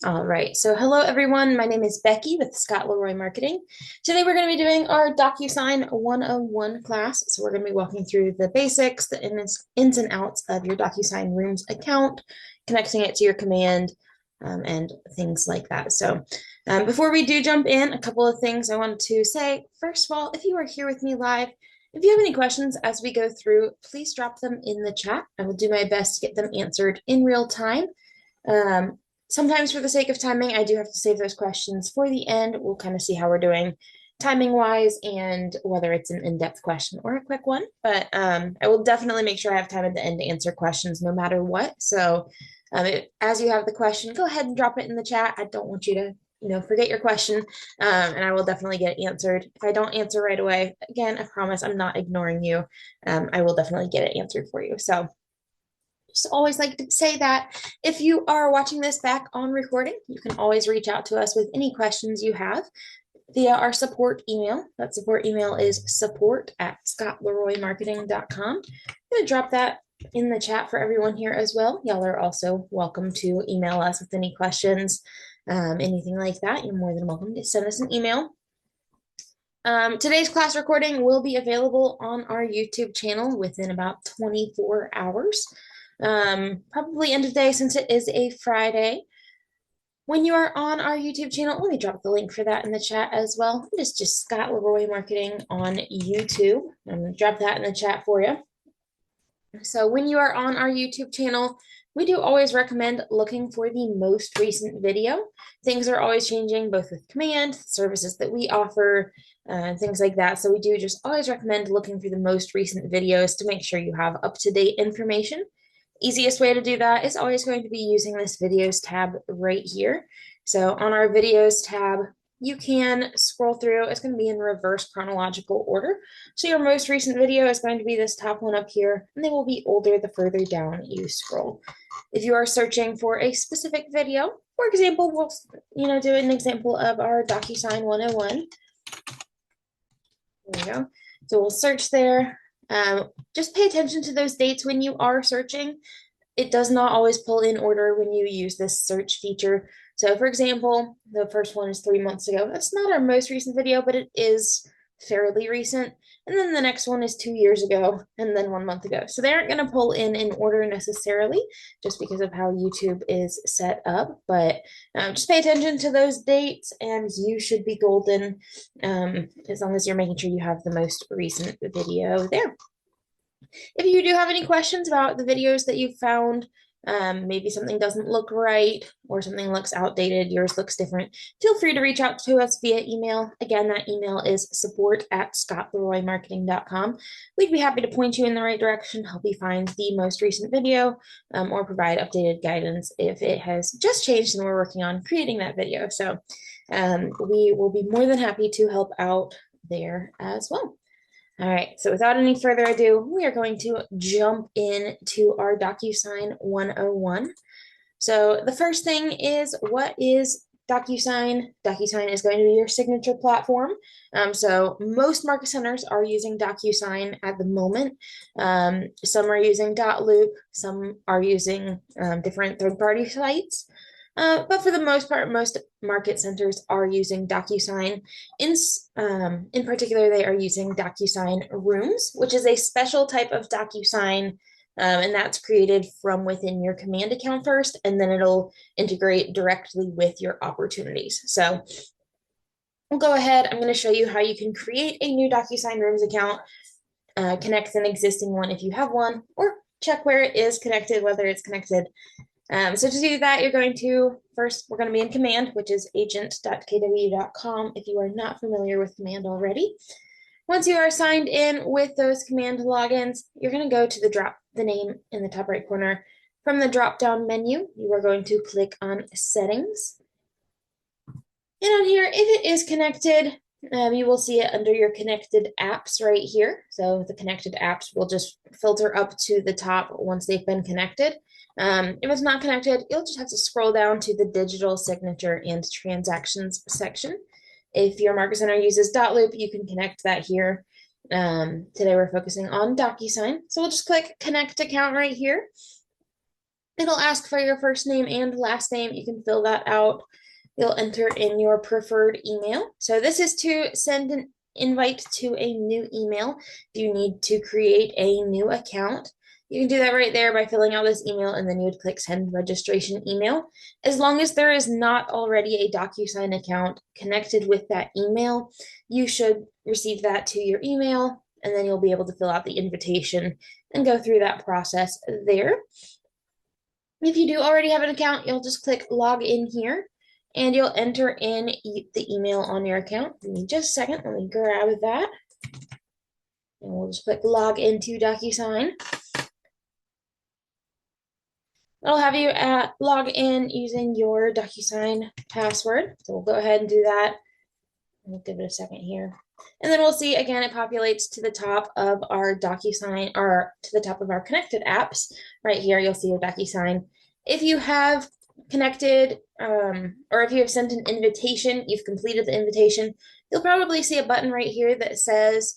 All right, so hello everyone. My name is Becky with Scott Leroy Marketing. Today we're going to be doing our DocuSign 101 class. So we're going to be walking through the basics, the ins and outs of your DocuSign Rooms account, connecting it to your command, and things like that. So before we do jump in, a couple of things I wanted to say. First of all, if you are here with me live, if you have any questions as we go through, please drop them in the chat. I will do my best to get them answered in real time. Um, Sometimes for the sake of timing, I do have to save those questions for the end. We'll kind of see how we're doing timing wise and whether it's an in-depth question or a quick one. But I will definitely make sure I have time at the end to answer questions no matter what. So as you have the question, go ahead and drop it in the chat. I don't want you to forget your question, and I will definitely get it answered. If I don't answer right away, again, I promise I'm not ignoring you. I will definitely get it answered for you. So just always like to say that if you are watching this back on recording, you can always reach out to us with any questions you have via our support email. That support email is support@scottleroymarketing.com. I'm going to drop that in the chat for everyone here as well. Y'all are also welcome to email us with any questions, anything like that. You're more than welcome to send us an email. Today's class recording will be available on our YouTube channel within about 24 hours. Probably end of day since it is a Friday. When you are on our YouTube channel, let me drop the link for that in the chat as well. It is just Scott Leroy Marketing on YouTube. I'm going to drop that in the chat for you. So when you are on our YouTube channel, we do always recommend looking for the most recent video. Things are always changing, both with command, services that we offer, things like that. So we do just always recommend looking for the most recent videos to make sure you have up-to-date information. Easiest way to do that is always going to be using this videos tab right here. So on our videos tab, you can scroll through. It's going to be in reverse chronological order. So your most recent video is going to be this top one up here, and they will be older the further down you scroll. If you are searching for a specific video, for example, we'll do an example of our DocuSign 101. There we go. So we'll search there. Just pay attention to those dates when you are searching. It does not always pull in order when you use this search feature. So for example, the first one is 3 months ago. That's not our most recent video, but it is fairly recent. And then the next one is 2 years ago, and then 1 month ago. So they aren't going to pull in order necessarily, just because of how YouTube is set up. But just pay attention to those dates, and you should be golden, as long as you're making sure you have the most recent video there. If you do have any questions about the videos that you found, maybe something doesn't look right or something looks outdated, yours looks different, feel free to reach out to us via email. Again, that email is support@scottleroymarketing.com. We'd be happy to point you in the right direction, help you find the most recent video, or provide updated guidance if it has just changed and we're working on creating that video. So we will be more than happy to help out there as well. All right, so without any further ado, we are going to jump into our DocuSign 101. So the first thing is, what is DocuSign? DocuSign is going to be your signature platform. So most market centers are using DocuSign at the moment. Some are using .loop, some are using different third-party sites. But for the most part, most market centers are using DocuSign. In particular, they are using DocuSign Rooms, which is a special type of DocuSign, and that's created from within your command account first, and then it'll integrate directly with your opportunities. So we'll go ahead. I'm going to show you how you can create a new DocuSign Rooms account, connect an existing one if you have one, or check where it is connected, whether it's connected. So to do that, you're going to, first, we're going to be in command, which is agent.kw.com if you are not familiar with command already. Once you are signed in with those command logins, you're going to go to the name in the top right corner. From the drop-down menu, you are going to click on settings. And on here, if it is connected, you will see it under your connected apps right here. So the connected apps will just filter up to the top once they've been connected. If it's not connected, you'll just have to scroll down to the digital signature and transactions section. If your market center uses .loop, you can connect that here. Today we're focusing on DocuSign. So we'll just click connect account right here. It'll ask for your first name and last name. You can fill that out. You'll enter in your preferred email. So this is to send an invite to a new email. If you need to create a new account, you can do that right there by filling out this email, and then you would click send registration email. As long as there is not already a DocuSign account connected with that email, you should receive that to your email, and then you'll be able to fill out the invitation and go through that process there. If you do already have an account, you'll just click log in here, and you'll enter in the email on your account. Give me just a second. Let me grab that. And we'll just click log into DocuSign. It'll have you log in using your DocuSign password. So we'll go ahead and do that. We'll give it a second here. And then we'll see again, it populates to the top of our DocuSign, or to the top of our connected apps. Right here, you'll see your DocuSign. If you have connected, or if you have sent an invitation, you've completed the invitation, you'll probably see a button right here that says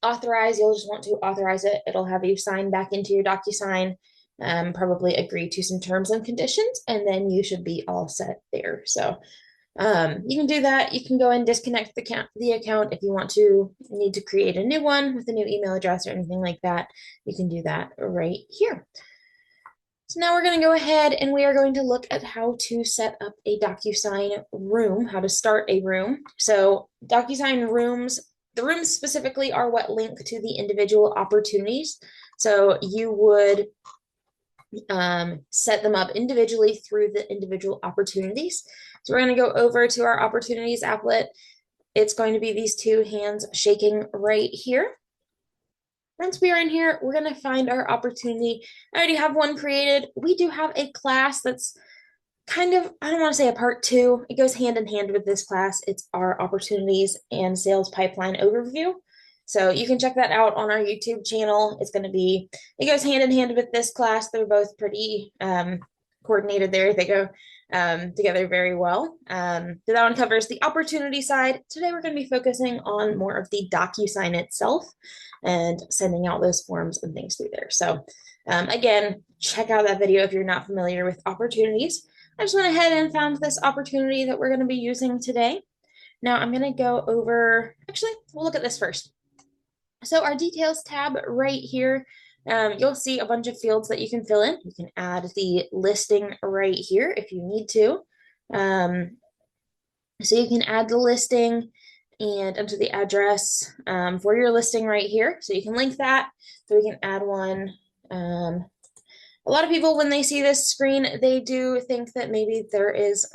authorize. You'll just want to authorize it. It'll have you sign back into your DocuSign, probably agree to some terms and conditions, and then you should be all set there. So you can do that. You can go and disconnect the account if you need to create a new one with a new email address or anything like that. You can do that right here. So now we're going to go ahead and we are going to look at how to set up a DocuSign room, how to start a room. So DocuSign rooms, the rooms specifically are what link to the individual opportunities. So you would set them up individually through the individual opportunities. So we're going to go over to our opportunities applet. It's going to be these two hands shaking right here. Once we are in here, we're going to find our opportunity. I already have one created. We do have a class that's kind of, I don't want to say a part two. It goes hand in hand with this class. It's our opportunities and sales pipeline overview. So you can check that out on our YouTube channel. It goes hand in hand with this class. They're both pretty coordinated there. They go together very well. So that one covers the opportunity side. Today we're going to be focusing on more of the DocuSign itself and sending out those forms and things through there. So again, check out that video if you're not familiar with opportunities. I just went ahead and found this opportunity that we're going to be using today. Now I'm going to go over, actually, we'll look at this first. So our details tab right here, you'll see a bunch of fields that you can fill in. You can add the listing right here if you need to. So you can add the listing and enter the address for your listing right here. So you can link that, so we can add one. A lot of people, when they see this screen, they do think that maybe there is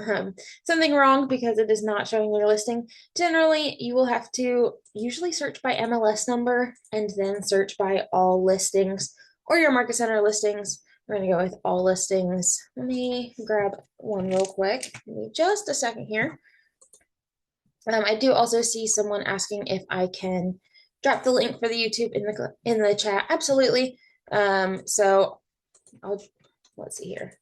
something wrong because it is not showing your listing. Generally, you will have to usually search by MLS number and then search by all listings or your market center listings. We're going to go with all listings. Let me grab one real quick. Give me just a second here. I do also see someone asking if I can drop the link for the YouTube in the chat. Absolutely. So let's see here.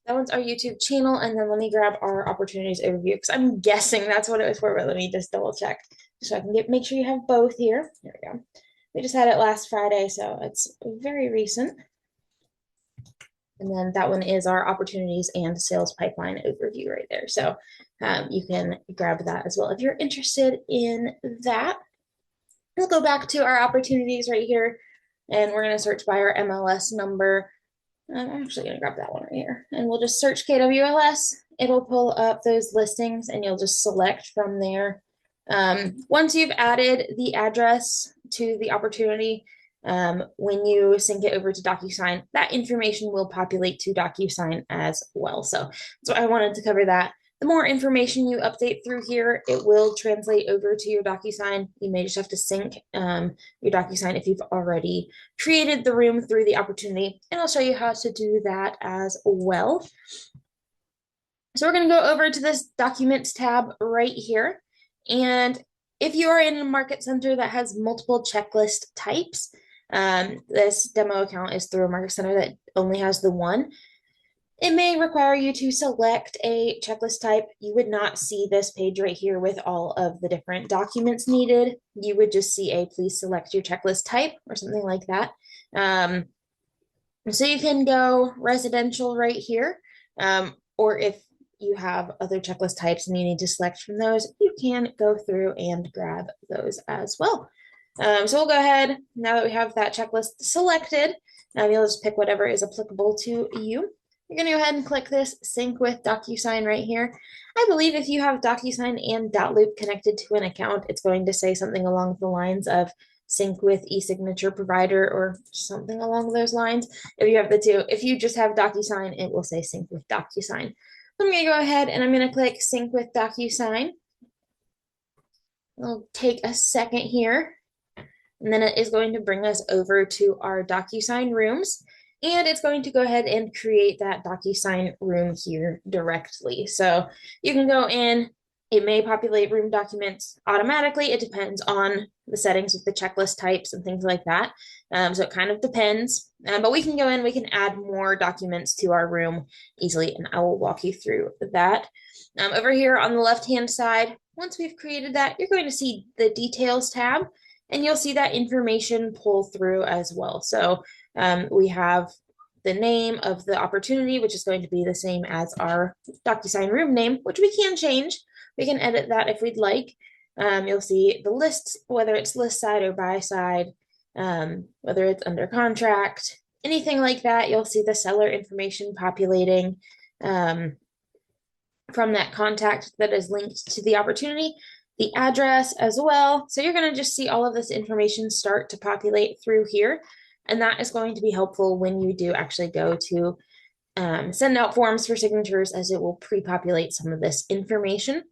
That one's our YouTube channel, and then let me grab our opportunities overview because I'm guessing that's what it was for, but let me just double check so I can make sure you have both here. There we go. We just had it last Friday, so it's very recent. And then that one is our opportunities and sales pipeline overview right there. So you can grab that as well if you're interested in that. We'll go back to our opportunities right here, and we're going to search by our MLS number. I'm actually going to grab that one right here, and we'll just search KWLS. It'll pull up those listings, and you'll just select from there. Once you've added the address to the opportunity, when you sync it over to DocuSign, that information will populate to DocuSign as well. So I wanted to cover that. The more information you update through here, it will translate over to your DocuSign. You may just have to sync your DocuSign if you've already created the room through the opportunity, and I'll show you how to do that as well. So we're going to go over to this Documents tab right here, and if you are in a market center that has multiple checklist types, this demo account is through a market center that only has the one. It may require you to select a checklist type. You would not see this page right here with all of the different documents needed. You would just see a please select your checklist type or something like that. So you can go residential right here, or if you have other checklist types and you need to select from those, you can go through and grab those as well. So we'll go ahead, now that we have that checklist selected, you'll just pick whatever is applicable to you. You're going to go ahead and click this sync with DocuSign right here. I believe if you have DocuSign and Dotloop connected to an account, it's going to say something along the lines of sync with e-signature provider or something along those lines. If you have the two, if you just have DocuSign, it will say sync with DocuSign. So I'm going to go ahead and I'm going to click sync with DocuSign. It'll take a second here. And then it is going to bring us over to our DocuSign rooms. And it's going to go ahead and create that DocuSign room here directly. So you can go in, it may populate room documents automatically. It depends on the settings with the checklist types and things like that. So it kind of depends. But we can go in, we can add more documents to our room easily, and I will walk you through that. Over here on the left-hand side, once we've created that, you're going to see the details tab, and you'll see that information pull through as well. So we have the name of the opportunity, which is going to be the same as our DocuSign room name, which we can change. We can edit that if we'd like. You'll see the lists, whether it's list side or buy side, whether it's under contract, anything like that. You'll see the seller information populating from that contact that is linked to the opportunity, the address as well. So you're going to just see all of this information start to populate through here. And that is going to be helpful when you do actually go to send out forms for signatures, as it will pre-populate some of this information.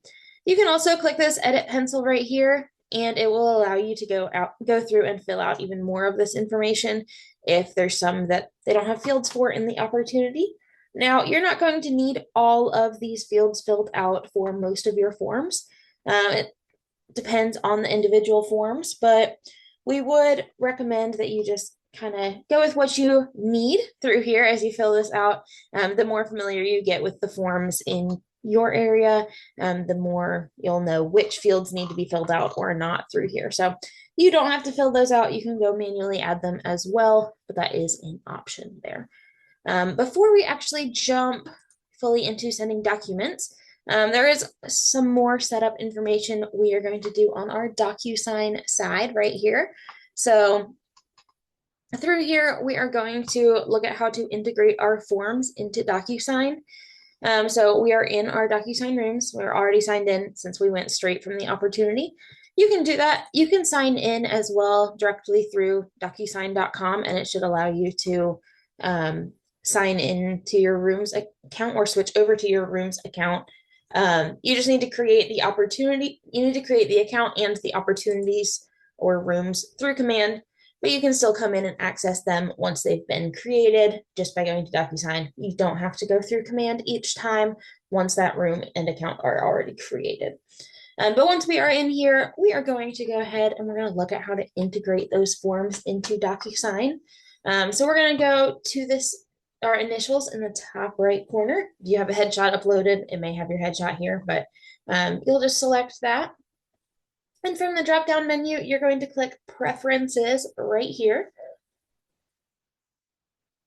You can also click this edit pencil right here, and it will allow you to go through and fill out even more of this information if there's some that they don't have fields for in the opportunity. Now, you're not going to need all of these fields filled out for most of your forms. It depends on the individual forms, but we would recommend that you just kind of go with what you need through here as you fill this out. The more familiar you get with the forms in your area, the more you'll know which fields need to be filled out or not through here. So you don't have to fill those out. You can go manually add them as well, but that is an option there. Before we actually jump fully into sending documents, there is some more setup information we are going to do on our DocuSign side right here. So through here, we are going to look at how to integrate our forms into DocuSign. So we are in our DocuSign rooms. We're already signed in since we went straight from the opportunity. You can do that. You can sign in as well directly through DocuSign.com, and it should allow you to sign in to your rooms account or switch over to your rooms account. You just need to create the opportunity. You need to create the account and the opportunities or rooms through command, but you can still come in and access them once they've been created just by going to DocuSign. You don't have to go through command each time once that room and account are already created. But once we are in here, we are going to go ahead and we're going to look at how to integrate those forms into DocuSign. So we're going to go to this, our initials in the top right corner. If you have a headshot uploaded, it may have your headshot here, but you'll just select that. And from the drop-down menu, you're going to click Preferences right here.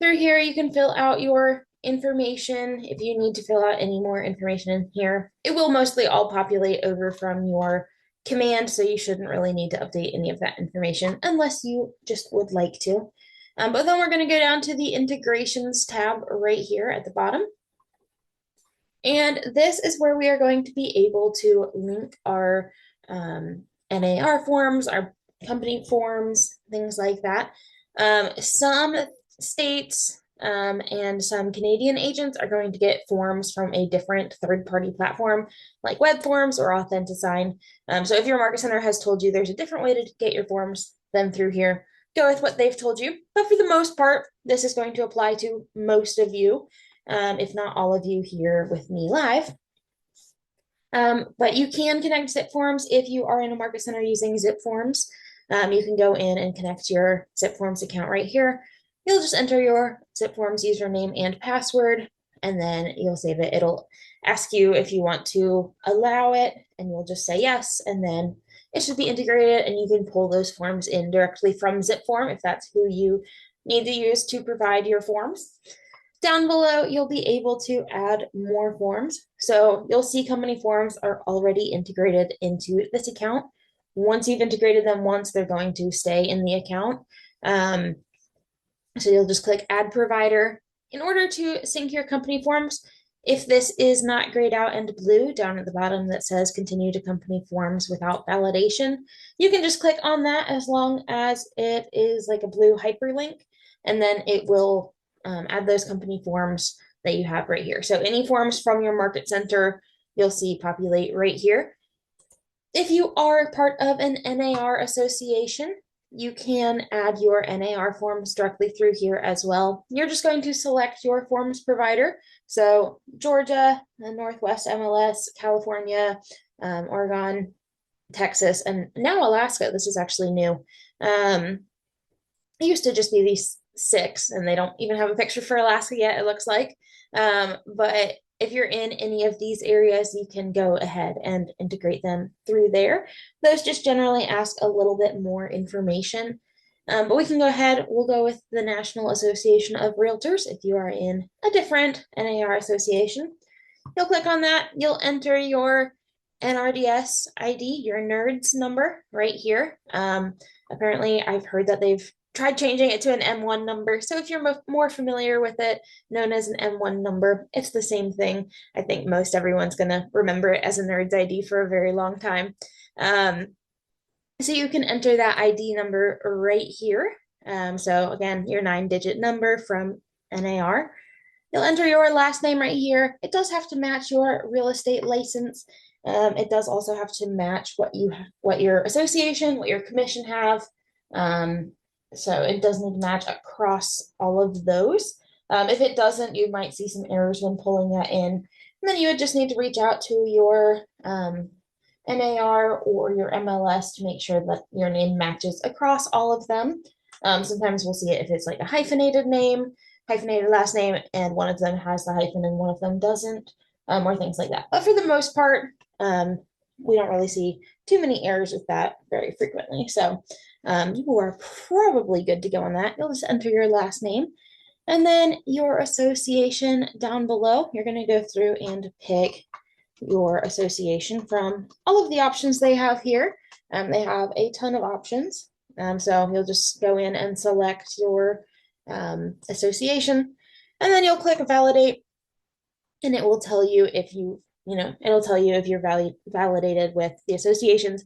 Through here, you can fill out your information. If you need to fill out any more information in here, it will mostly all populate over from your command, so you shouldn't really need to update any of that information unless you just would like to. But then we're going to go down to the Integrations tab right here at the bottom. And this is where we are going to be able to link our NAR forms, our company forms, things like that. Some states and some Canadian agents are going to get forms from a different third-party platform like Web Forms or Authentisign. So if your market center has told you there's a different way to get your forms than through here, go with what they've told you. But for the most part, this is going to apply to most of you, if not all of you here with me live. But you can connect zip forms if you are in a market center using zip forms. You can go in and connect your zip forms account right here. You'll just enter your zip forms username and password, and then you'll save it. It'll ask you if you want to allow it, and you'll just say yes, and then it should be integrated, and you can pull those forms in directly from zip form if that's who you need to use to provide your forms. Down below, you'll be able to add more forms. So you'll see company forms are already integrated into this account. Once you've integrated them once, they're going to stay in the account. So you'll just click Add Provider. In order to sync your company forms, if this is not grayed out and blue down at the bottom that says Continue to Company Forms without validation, you can just click on that as long as it is like a blue hyperlink, and then it will add those company forms that you have right here. So any forms from your market center, you'll see populate right here. If you are part of an NAR association, you can add your NAR forms directly through here as well. You're just going to select your forms provider. So Georgia, Northwest MLS, California, Oregon, Texas, and now Alaska. This is actually new. It used to just be these 6, and they don't even have a picture for Alaska yet, it looks like. But if you're in any of these areas, you can go ahead and integrate them through there. Those just generally ask a little bit more information. But we can go ahead, we'll go with the National Association of Realtors if you are in a different NAR association. You'll click on that, you'll enter your NRDS ID, your NERDS number right here. Apparently, I've heard that they've tried changing it to an M1 number. So if you're more familiar with it, known as an M1 number, it's the same thing. I think most everyone's going to remember it as a NERDS ID for a very long time. So you can enter that ID number right here. So again, your 9-digit number from NAR. You'll enter your last name right here. It does have to match your real estate license. It does also have to match what your association, what your commission have. So it does need to match across all of those. If it doesn't, you might see some errors when pulling that in. And then you would just need to reach out to your NAR or your MLS to make sure that your name matches across all of them. Sometimes we'll see it if it's like a hyphenated name, hyphenated last name, and one of them has the hyphen and one of them doesn't, or things like that. But for the most part, we don't really see too many errors with that very frequently. So you are probably good to go on that. You'll just enter your last name and then your association down below. You're going to go through and pick your association from all of the options they have here. They have a ton of options. So you'll just go in and select your association, and then you'll click validate, and it will tell you if it'll tell you if you're validated with the associations.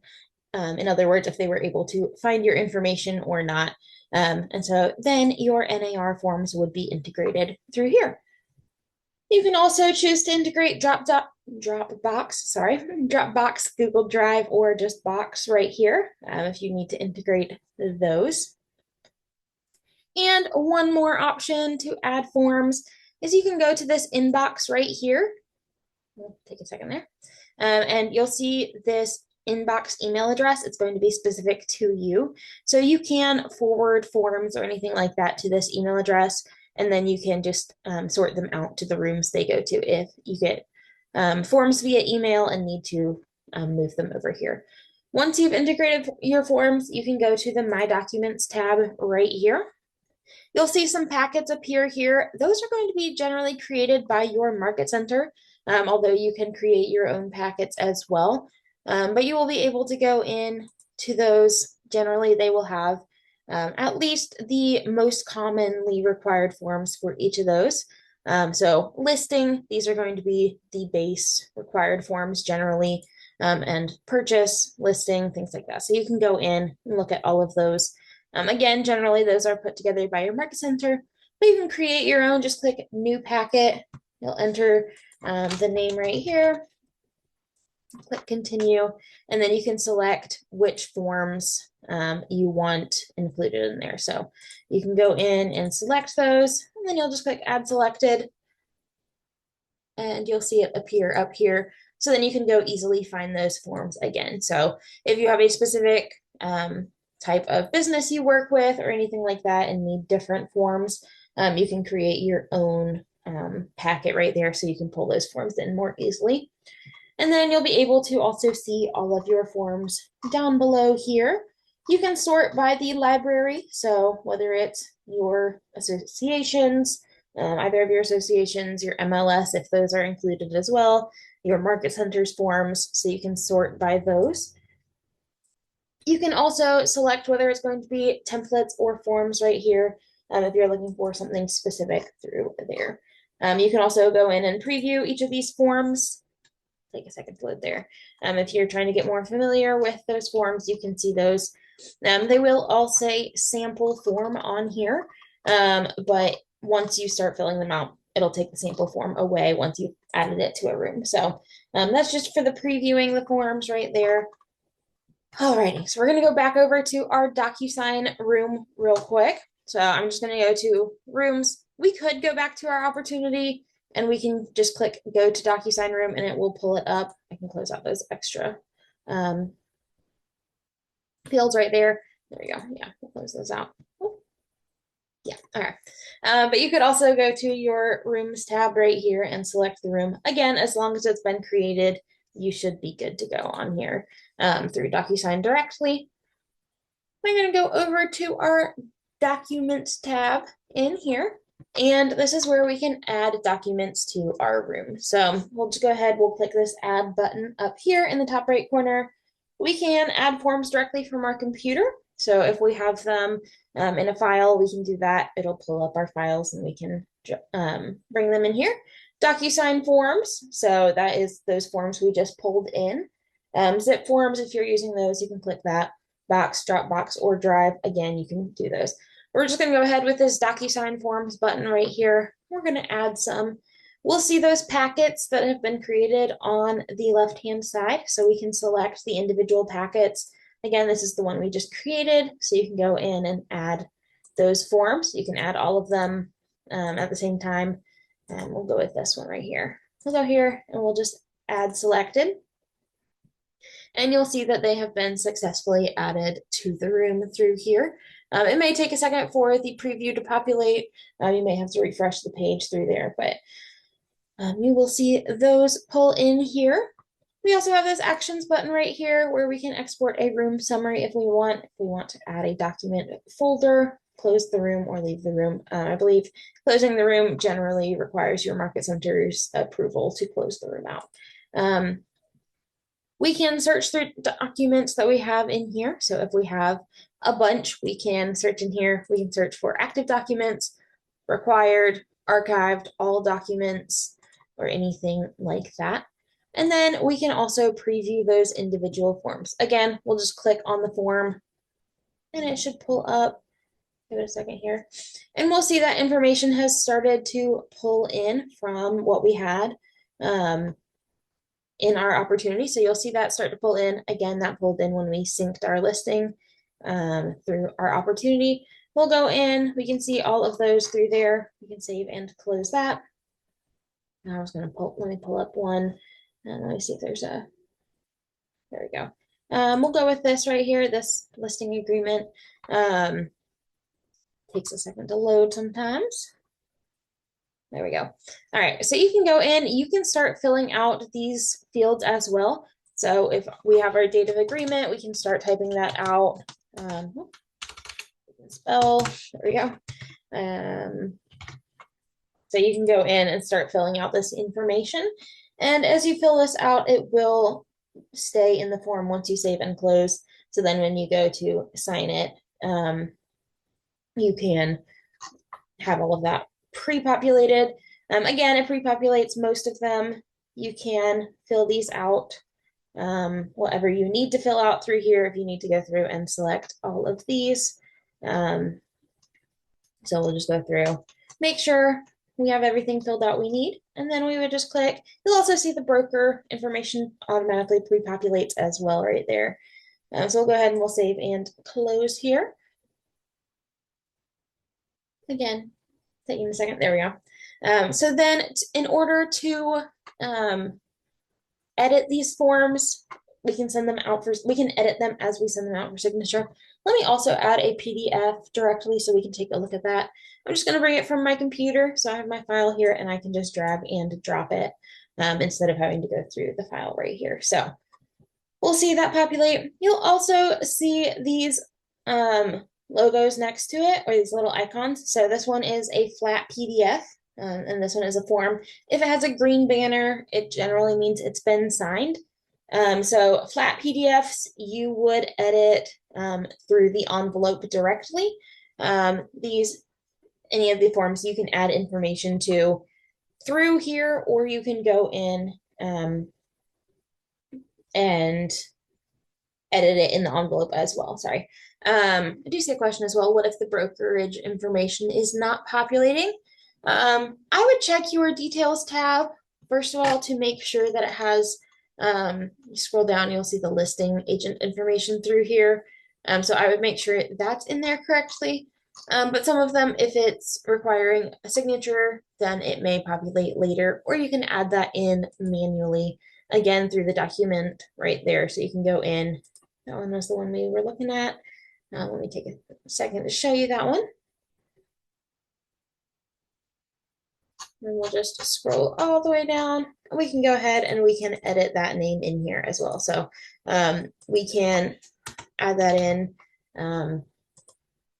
In other words, if they were able to find your information or not. And so then your NAR forms would be integrated through here. You can also choose to integrate Dropbox, Google Drive, or just Box right here if you need to integrate those. And one more option to add forms is you can go to this inbox right here. We'll take a second there. And you'll see this inbox email address. It's going to be specific to you. So you can forward forms or anything like that to this email address, and then you can just sort them out to the rooms they go to if you get forms via email and need to move them over here. Once you've integrated your forms, you can go to the My Documents tab right here. You'll see some packets appear here. Those are going to be generally created by your market center, although you can create your own packets as well. But you will be able to go in to those. Generally, they will have at least the most commonly required forms for each of those. So listing, these are going to be the base required forms generally, and purchase, listing, things like that. So you can go in and look at all of those. Again, generally those are put together by your market center, but you can create your own. Just click new packet. You'll enter the name right here, click continue, and then you can select which forms you want included in there. So you can go in and select those, and then you'll just click add selected, and you'll see it appear up here. So then you can go easily find those forms again. So if you have a specific type of business you work with or anything like that and need different forms, you can create your own packet right there so you can pull those forms in more easily. And then you'll be able to also see all of your forms down below here. You can sort by the library, so whether it's your associations, either of your associations, your MLS, if those are included as well, your market centers forms, so you can sort by those. You can also select whether it's going to be templates or forms right here, if you're looking for something specific through there. You can also go in and preview each of these forms. Take a second to load there. If you're trying to get more familiar with those forms, you can see those. They will all say sample form on here, but once you start filling them out, it'll take the sample form away once you've added it to a room. So that's just for the previewing the forms right there. Alrighty, so we're gonna go back over to our DocuSign room real quick. So I'm just gonna go to rooms. We could go back to our opportunity and we can just click go to DocuSign room and it will pull it up. I can close out those extra fields right there. There we go. Yeah, we'll close those out. Oh, yeah, all right. But you could also go to your rooms tab right here and select the room. Again, as long as it's been created, you should be good to go on here through DocuSign directly. I'm going to go over to our documents tab in here. And this is where we can add documents to our room. So we'll just go ahead, we'll click this add button up here in the top right corner. We can add forms directly from our computer. So if we have them in a file, we can do that. It'll pull up our files and we can bring them in here. DocuSign forms. So that is those forms we just pulled in. Zip forms, if you're using those, you can click that. Box, Dropbox, or Drive. Again, you can do those. We're just going to go ahead with this DocuSign Forms button right here. We're going to add some. We'll see those packets that have been created on the left-hand side, so we can select the individual packets. Again, this is the one we just created, so you can go in and add those forms. You can add all of them at the same time, and we'll go with this one right here. We'll go here, and we'll just add selected. And you'll see that they have been successfully added to the room through here. It may take a second for the preview to populate. You may have to refresh the page through there, but you will see those pull in here. We also have this actions button right here where we can export a room summary if we want. If we want to add a document folder, close the room, or leave the room. I believe closing the room generally requires your market center's approval to close the room out. We can search through documents that we have in here. So if we have a bunch, we can search in here. We can search for active documents, required, archived, all documents, or anything like that. And then we can also preview those individual forms. Again, we'll just click on the form and it should pull up. Give it a second here. And we'll see that information has started to pull in from what we had in our opportunity. So you'll see that start to pull in. Again, that pulled in when we synced our listing through our opportunity. We'll go in, we can see all of those through there. We can save and close that. Now I was gonna let me pull up one and let me see if there's a, there we go. We'll go with this right here, this listing agreement. Takes a second to load sometimes. There we go. All right, so you can go in, you can start filling out these fields as well. So if we have our date of agreement, we can start typing that out. Spell, there we go. So you can go in and start filling out this information. And as you fill this out, it will stay in the form once you save and close. So then when you go to sign it, you can have all of that pre-populated. Again, it pre-populates most of them. You can fill these out, whatever you need to fill out through here if you need to go through and select all of these. So we'll just go through, make sure we have everything filled out we need, and then we would just click. You'll also see the broker information automatically pre-populates as well right there. So we'll go ahead and we'll save and close here. Again, taking a second, there we go. So then in order to edit these forms, we can send them out for, we can edit them as we send them out for signature. Let me also add a PDF directly so we can take a look at that. I'm just going to bring it from my computer. So I have my file here and I can just drag and drop it instead of having to go through the file right here. So we'll see that populate. You'll also see these logos next to it, or these little icons. So this one is a flat PDF, and this one is a form. If it has a green banner, it generally means it's been signed. So flat PDFs, you would edit through the envelope directly. Any of the forms you can add information to through here, or you can go in and edit it in the envelope as well. Sorry. I do see a question as well. What if the brokerage information is not populating? I would check your details tab, first of all, to make sure that it has, you scroll down, you'll see the listing agent information through here. So I would make sure that's in there correctly. But some of them, if it's requiring a signature, then it may populate later, or you can add that in manually, again, through the document right there. So you can go in. That one was the one we were looking at. Let me take a second to show you that one. And we'll just scroll all the way down. We can go ahead and we can edit that name in here as well. So we can add that in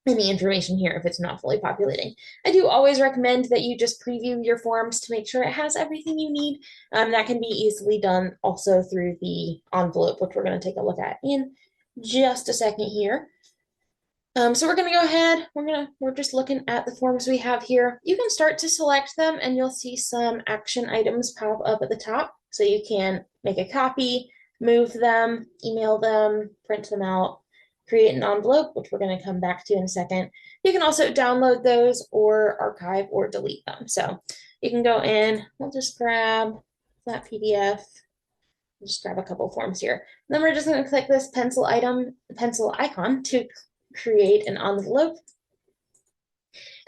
any information here if it's not fully populating. I do always recommend that you just preview your forms to make sure it has everything you need. That can be easily done also through the envelope, which we're going to take a look at in just a second here. So we're going to go ahead. We're just looking at the forms we have here. You can start to select them and you'll see some action items pop up at the top. So you can make a copy, move them, email them, print them out, create an envelope, which we're going to come back to in a second. You can also download those or archive or delete them. So you can go in, we'll just grab that PDF, just grab a couple forms here. Then we're just going to click this pencil icon to create an envelope.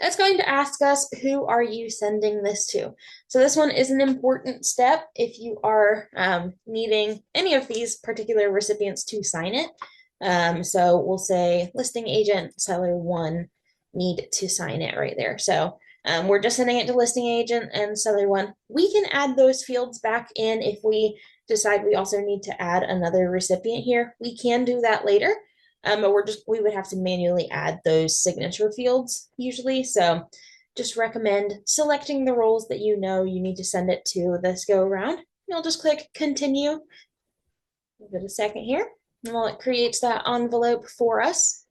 It's going to ask us, who are you sending this to? So this one is an important step if you are needing any of these particular recipients to sign it. So we'll say listing agent, seller one need to sign it right there. So we're just sending it to listing agent and seller one. We can add those fields back in if we decide we also need to add another recipient here. We can do that later. But we would have to manually add those signature fields usually. So just recommend selecting the roles that you know you need to send it to this go around. You'll just click continue. Give it a second here. And while it creates that envelope for us.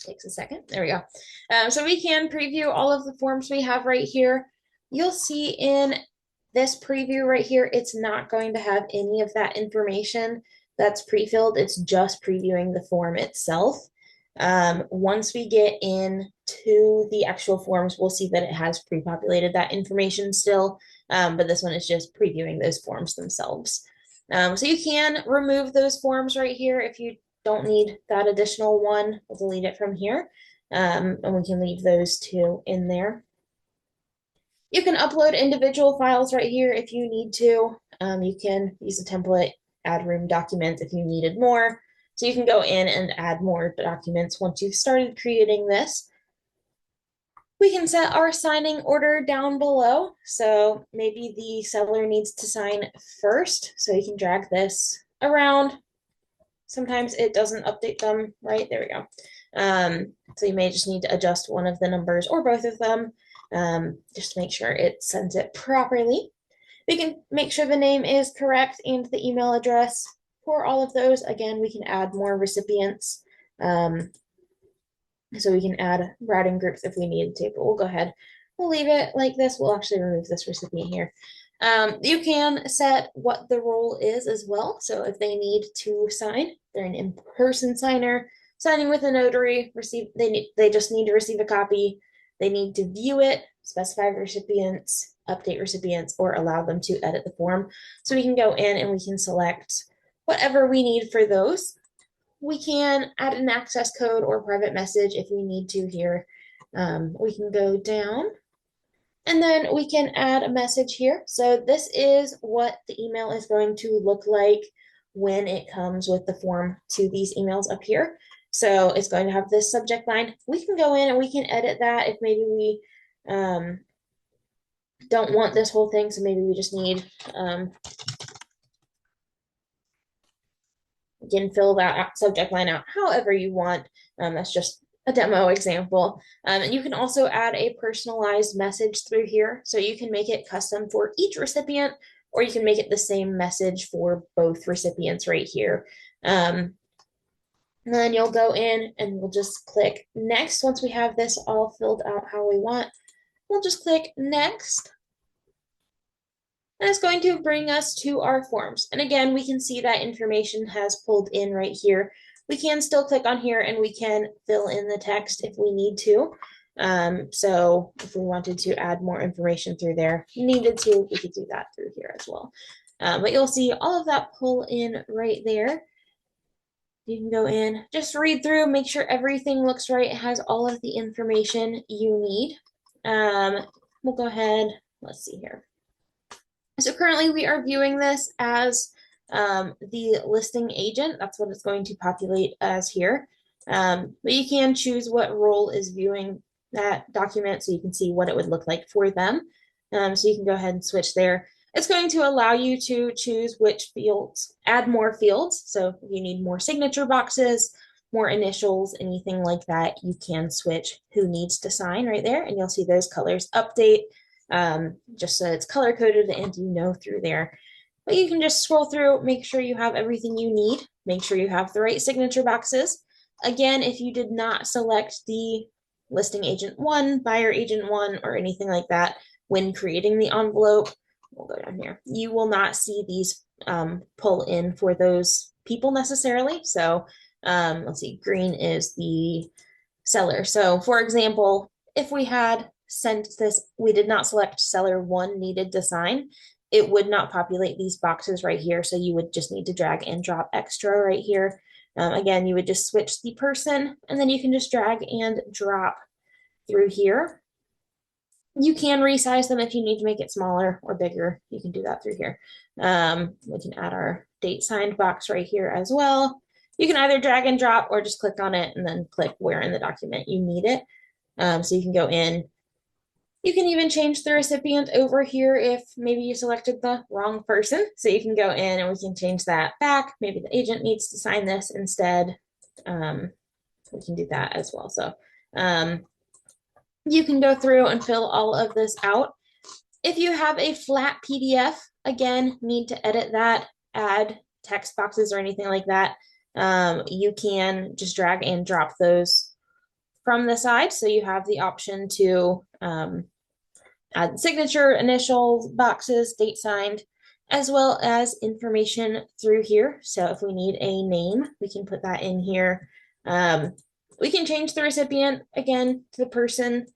Takes a second. There we go. So we can preview all of the forms we have right here. You'll see in this preview right here, it's not going to have any of that information that's pre-filled. It's just previewing the form itself. Once we get into the actual forms, we'll see that it has pre-populated that information still, but this one is just previewing those forms themselves. So you can remove those forms right here if you don't need that additional one. We'll delete it from here, and we can leave those two in there. You can upload individual files right here if you need to. You can use a template, add room documents if you needed more. So you can go in and add more documents once you've started creating this. We can set our signing order down below. So maybe the seller needs to sign first. So you can drag this around. Sometimes it doesn't update them, right? There we go. So you may just need to adjust one of the numbers or both of them. Just to make sure it sends it properly. We can make sure the name is correct and the email address. For all of those, again, we can add more recipients. So we can add routing groups if we needed to, but we'll go ahead. We'll leave it like this. We'll actually remove this recipient here. You can set what the role is as well. So if they need to sign, they're an in-person signer, signing with a notary, they just need to receive a copy. They need to view it, specify recipients, update recipients, or allow them to edit the form. So we can go in and we can select whatever we need for those. We can add an access code or private message if we need to here. We can go down and then we can add a message here. So this is what the email is going to look like when it comes with the form to these emails up here. So it's going to have this subject line. We can go in and we can edit that if maybe we don't want this whole thing, so maybe we just need, you can fill that subject line out however you want. That's just a demo example. And you can also add a personalized message through here. So you can make it custom for each recipient, or you can make it the same message for both recipients right here. And then you'll go in and we'll just click next. Once we have this all filled out how we want, we'll just click next. And it's going to bring us to our forms. And again, we can see that information has pulled in right here. We can still click on here and we can fill in the text if we need to. So if we wanted to add more information through there, needed to, we could do that through here as well. But you'll see all of that pull in right there. You can go in, just read through, make sure everything looks right. It has all of the information you need. We'll go ahead, let's see here. So currently we are viewing this as the listing agent. That's what it's going to populate as here. But you can choose what role is viewing that document so you can see what it would look like for them. So you can go ahead and switch there. It's going to allow you to choose which fields, add more fields. So if you need more signature boxes, more initials, anything like that, you can switch who needs to sign right there. And you'll see those colors update just so it's color coded and you know through there. But you can just scroll through, make sure you have everything you need, make sure you have the right signature boxes. Again, if you did not select the listing agent 1, buyer agent 1, or anything like that when creating the envelope, we'll go down here, you will not see these pull in for those people necessarily. So let's see, green is the seller. So for example, if we had sent this, we did not select seller 1 needed to sign, it would not populate these boxes right here. So you would just need to drag and drop extra right here. Again, you would just switch the person and then you can just drag and drop through here. You can resize them if you need to make it smaller or bigger. You can do that through here. We can add our date signed box right here as well. You can either drag and drop or just click on it and then click where in the document you need it. So you can go in. You can even change the recipient over here if maybe you selected the wrong person. So you can go in and we can change that back. Maybe the agent needs to sign this instead. We can do that as well. So you can go through and fill all of this out. If you have a flat PDF, again, need to edit that, add text boxes or anything like that, you can just drag and drop those from the side. So you have the option to add signature, initial boxes, date signed, as well as information through here. So if we need a name, we can put that in here. We can change the recipient again to the person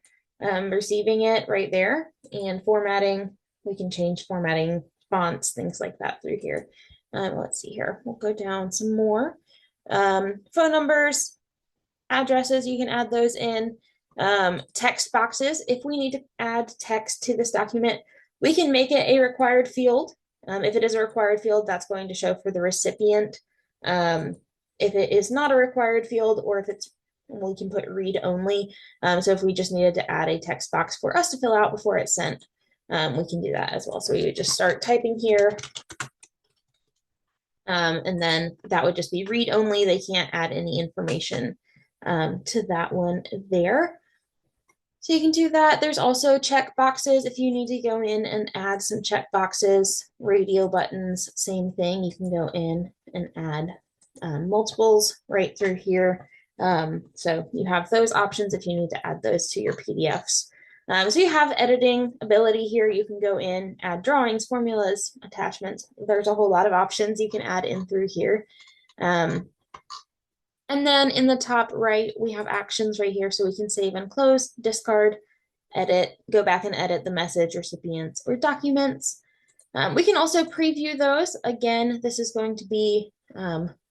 receiving it right there, and formatting. We can change formatting, fonts, things like that through here. Let's see here. We'll go down some more. Phone numbers, addresses, you can add those in. Text boxes, if we need to add text to this document, we can make it a required field. If it is a required field, that's going to show for the recipient. If it is not a required field, or if it's, we can put read only. So if we just needed to add a text box for us to fill out before it's sent, we can do that as well. So we would just start typing here. And then that would just be read only. They can't add any information to that one there. So you can do that. There's also check boxes if you need to go in and add some check boxes. Radio buttons, same thing. You can go in and add multiples right through here. So you have those options if you need to add those to your PDFs. So you have editing ability here. You can go in, add drawings, formulas, attachments. There's a whole lot of options you can add in through here. And then in the top right, we have actions right here. So we can save and close, discard, edit, go back and edit the message, recipients, or documents. We can also preview those. Again, this is going to be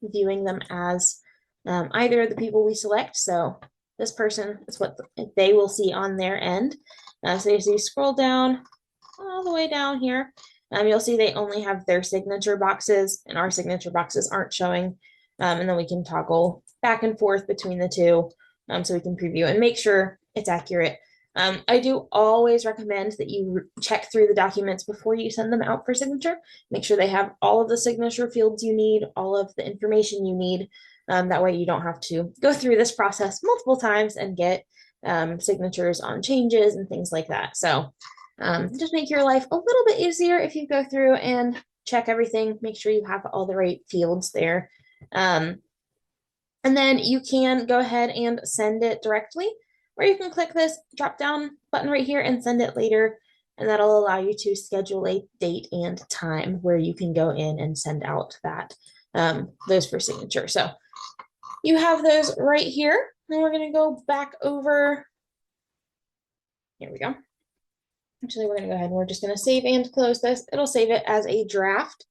viewing them as either the people we select. So this person is what they will see on their end. So as you scroll down, all the way down here, you'll see they only have their signature boxes and our signature boxes aren't showing. And then we can toggle back and forth between the two so we can preview and make sure it's accurate. I do always recommend that you check through the documents before you send them out for signature. Make sure they have all of the signature fields you need, all of the information you need. That way you don't have to go through this process multiple times and get signatures on changes and things like that. So just make your life a little bit easier if you go through and check everything, make sure you have all the right fields there. And then you can go ahead and send it directly, or you can click this drop down button right here and send it later. And that'll allow you to schedule a date and time where you can go in and send out that those for signature. So you have those right here. And we're going to go back over. Here we go. Actually, we're going to go ahead and we're just going to save and close this. It'll save it as a draft,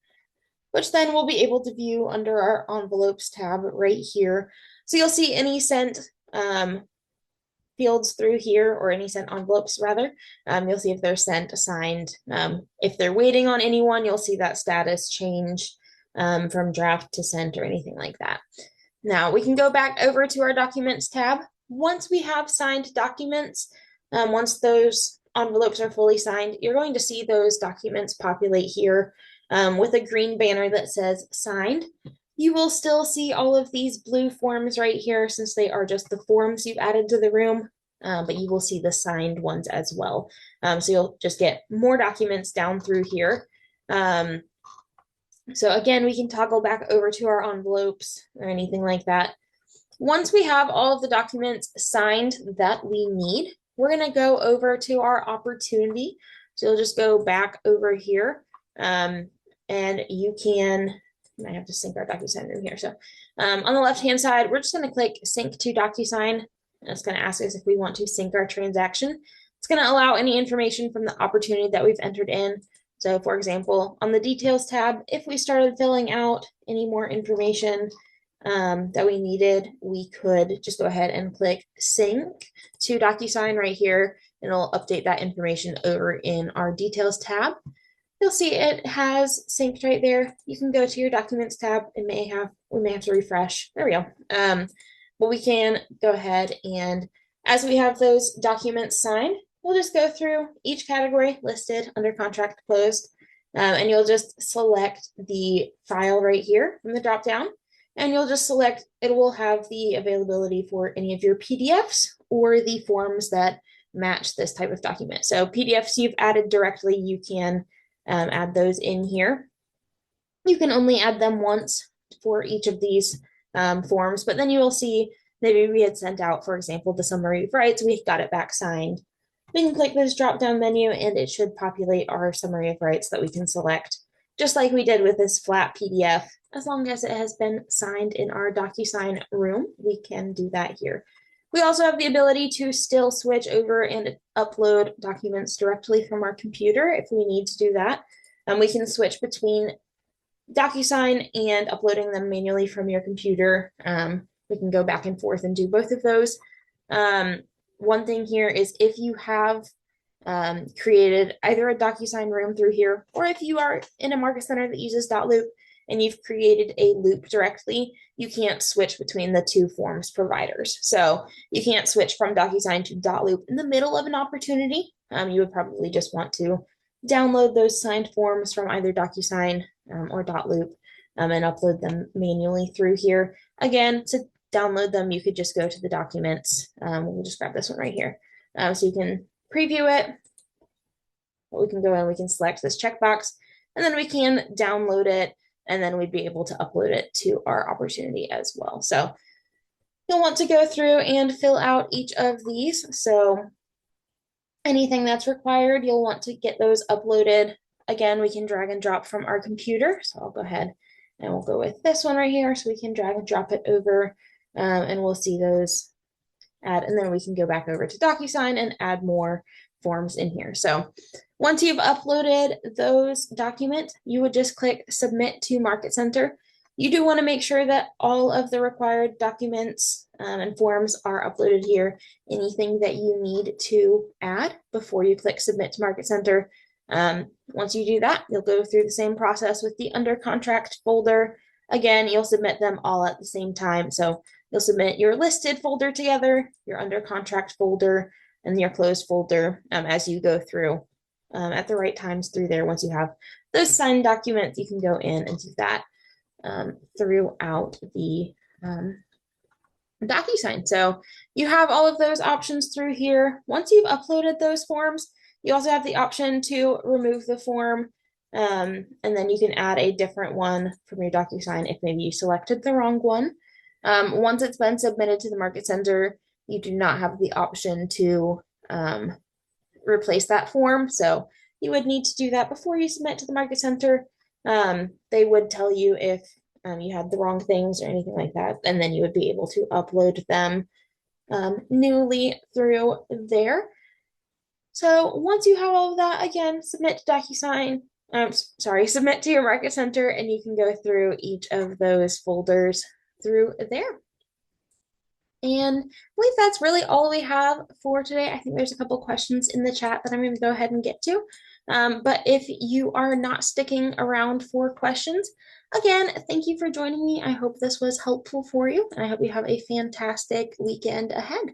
which then we'll be able to view under our envelopes tab right here. So you'll see any sent fields through here, or any sent envelopes rather. You'll see if they're sent, assigned. If they're waiting on anyone, you'll see that status change from draft to sent or anything like that. Now we can go back over to our documents tab. Once we have signed documents, once those envelopes are fully signed, you're going to see those documents populate here with a green banner that says signed. You will still see all of these blue forms right here since they are just the forms you've added to the room, but you will see the signed ones as well. So you'll just get more documents down through here. So again, we can toggle back over to our envelopes or anything like that. Once we have all of the documents signed that we need, we're going to go over to our opportunity. So you'll just go back over here and you can, I have to sync our DocuSign room here. So on the left-hand side, we're just going to click sync to DocuSign. And it's going to ask us if we want to sync our transaction. It's going to allow any information from the opportunity that we've entered in. So for example, on the details tab, if we started filling out any more information that we needed, we could just go ahead and click sync to DocuSign right here, and it'll update that information over in our details tab. You'll see it has synced right there. You can go to your documents tab. We may have to refresh. There we go. But we can go ahead and, as we have those documents signed, we'll just go through each category listed under contract closed, and you'll just select the file right here from the drop down. And you'll just select, it will have the availability for any of your PDFs or the forms that match this type of document. So PDFs you've added directly, you can add those in here. You can only add them once for each of these forms, but then you will see maybe we had sent out, for example, the summary of rights, we got it back signed. We can click this drop-down menu and it should populate our summary of rights that we can select, just like we did with this flat PDF. As long as it has been signed in our DocuSign room, we can do that here. We also have the ability to still switch over and upload documents directly from our computer if we need to do that. We can switch between DocuSign and uploading them manually from your computer. We can go back and forth and do both of those. One thing here is if you have created either a DocuSign room through here, or if you are in a market center that uses .loop and you've created a loop directly, you can't switch between the two forms providers. So you can't switch from DocuSign to .loop in the middle of an opportunity. You would probably just want to download those signed forms from either DocuSign or .loop and upload them manually through here. Again, to download them, you could just go to the documents. We'll just grab this one right here. So you can preview it. We can go in, we can select this checkbox, and then we can download it, and then we'd be able to upload it to our opportunity as well. So you'll want to go through and fill out each of these. So anything that's required, you'll want to get those uploaded. Again, we can drag and drop from our computer. So I'll go ahead and we'll go with this one right here. So we can drag and drop it over and we'll see those add, and then we can go back over to DocuSign and add more forms in here. So once you've uploaded those documents, you would just click submit to Market Center. You do want to make sure that all of the required documents and forms are uploaded here. Anything that you need to add before you click submit to Market Center. Once you do that, you'll go through the same process with the under contract folder. Again, you'll submit them all at the same time. So you'll submit your listed folder together, your under contract folder, in your closed folder as you go through at the right times through there. Once you have those signed documents, you can go in and do that throughout the DocuSign. So you have all of those options through here. Once you've uploaded those forms, you also have the option to remove the form, and then you can add a different one from your DocuSign if maybe you selected the wrong one. Once it's been submitted to the Market Center, you do not have the option to replace that form. So you would need to do that before you submit to the Market Center. They would tell you if you had the wrong things or anything like that, and then you would be able to upload them newly through there. So once you have all of that, again, submit to DocuSign. Submit to your Market Center, and you can go through each of those folders through there. And I believe that's really all we have for today. I think there's a couple questions in the chat that I'm going to go ahead and get to. But if you are not sticking around for questions, again, thank you for joining me. I hope this was helpful for you, and I hope you have a fantastic weekend ahead.